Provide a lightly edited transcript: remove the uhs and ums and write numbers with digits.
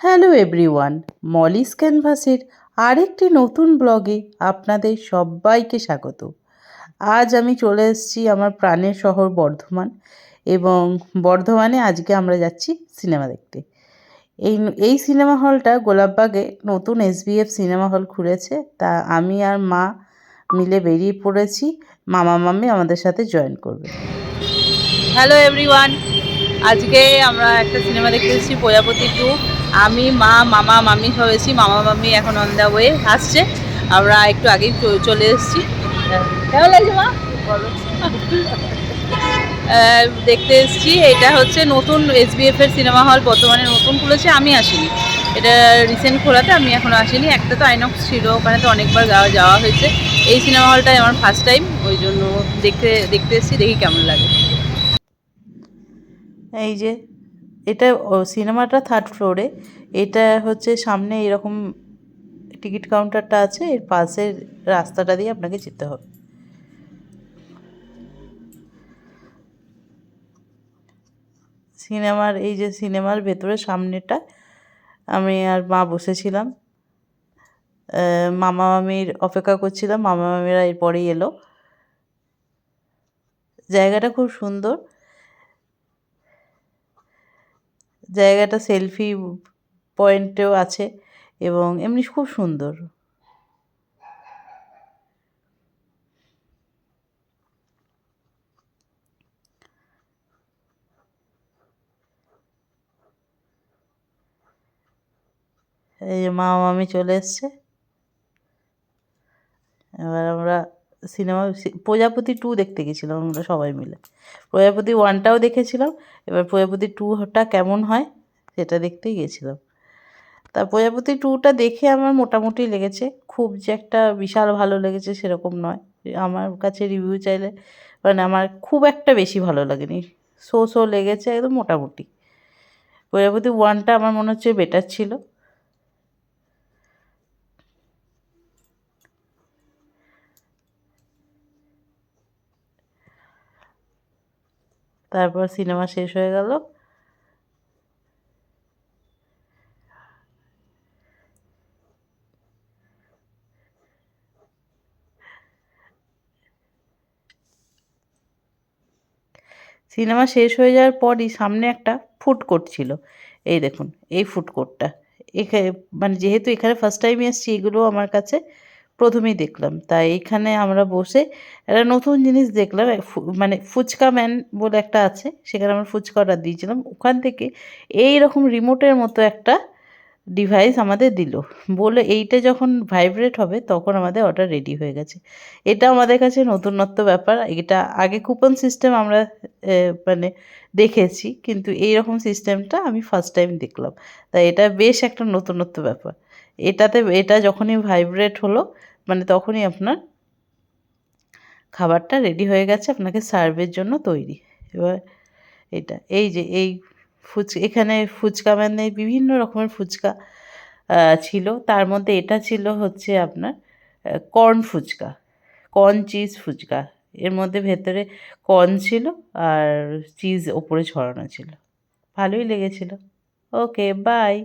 Hello everyone, Molly's ক্যানভাসের আরেকটি নতুন ব্লগে আপনাদের সবাইকে স্বাগত। আজ আমি চলে এসেছি আমার প্রাণের শহর বর্ধমান, এবং বর্ধমানে আজকে আমরা যাচ্ছি সিনেমা দেখতে। এই এই সিনেমা হলটা গোলাপবাগে নতুন এসবিএফ সিনেমা হল খুলেছে, তা আমি আর মা মিলে বেরিয়ে পড়েছি। মামা মামি আমাদের সাথে জয়েন করবে। হ্যালো এভরিওয়ান, আজকে আমরা একটা সিনেমা দেখতে এসেছি প্রজাপতি 2। আমি মা মামা মামি সব এসেছি। মামা মামি এখন অন দ্য ওয়ে আসছে, আমরা একটু আগেই চলে এসেছি। কেমন লাগছে মা বলো? দেখতে এসেছি। এটা হচ্ছে নতুন এসবিএফ এর সিনেমা হল, বর্তমানে নতুন খুলেছে, আমি আসিনি। এটা রিসেন্ট খোলাতে আমি এখনও আসিনি। একটা তো আইনক্স ছিল, ওখানে তো অনেকবার যাওয়া হয়েছে। এই সিনেমা হলটাই আমার ফার্স্ট টাইম, ওই জন্য দেখতে এসেছি, দেখি কেমন লাগে। এই যে এটা সিনেমাটা 3rd ফ্লোরে। এটা হচ্ছে সামনে এরকম টিকিট কাউন্টারটা আছে, এর পাশের রাস্তাটা দিয়ে আপনাকে যেতে হবে। এই যে সিনেমার ভেতরে সামনেটা আমি আর মা বসেছিলাম, মামা মামির অপেক্ষা করছিলাম। মামা মামিরা এরপরেই এলো। জায়গাটা খুব সুন্দর, জায়গাটা সেলফি পয়েন্টেও আছে এবং এমনি খুব সুন্দর। এই যে মামা মামি চলে এসছে। এবার আমরা প্রজাপতি 2 দেখতে গেছিলাম আমরা সবাই মিলে। প্রজাপতি 1টাও দেখেছিলাম, এবার প্রজাপতি 2টা কেমন হয় সেটা দেখতেই গেছিলাম। তা প্রজাপতি 2টা দেখে আমার মোটামুটি লেগেছে, খুব যে একটা বিশাল ভালো লেগেছে সেরকম নয়। আমার কাছে রিভিউ চাইলে মানে আমার খুব একটা বেশি ভালো লাগেনি, সো লেগেছে, একদম মোটামুটি। প্রজাপতি 1টা আমার মনে হচ্ছে বেটার ছিল। তারপর সিনেমা শেষ হয়ে গেল। সিনেমা শেষ হয়ে যাওয়ার পরই সামনে একটা ফুড কোর্ট ছিল। এই দেখুন, এই ফুড কোর্টটা এখানে, মানে যেহেতু এখানে ফার্স্ট টাইম এসেছি, এগুলো আমার কাছে প্রথমেই দেখলাম, তাই এখানে আমরা বসে একটা নতুন জিনিস দেখলাম। মানে ফুচকা ম্যান বলে একটা আছে, সেখানে আমরা ফুচকা অর্ডার দিয়েছিলাম। ওখান থেকে এই রকম রিমোটের মতো একটা ডিভাইস আমাদের দিল, বলে এইটা যখন ভাইব্রেট হবে তখন আমাদের অর্ডার রেডি হয়ে গেছে। এটা আমাদের কাছে নতুনত্ব ব্যাপার। এটা আগে কুপন সিস্টেম আমরা মানে দেখেছি, কিন্তু এই রকম সিস্টেমটা আমি ফার্স্ট টাইম দেখলাম। তাই এটা বেশ একটা নতুনত্ব ব্যাপার। এটা যখনই ভাইব্রেট হলো, মানে তখনই আপনার খাবারটা রেডি হয়ে গেছে, আপনাকে সার্ভের জন্য তৈরি। এবার এই যে এখানে ফুচকা মানে বিভিন্ন রকমের ফুচকা ছিল। তার মধ্যে এটা ছিল হচ্ছে আপনার corn phuchka, corn cheese phuchka. এর মধ্যে ভেতরে কর্ন ছিল আর চিজ ওপরে ছড়ানো ছিল। ভালোই লেগেছিল। ওকে, বাই।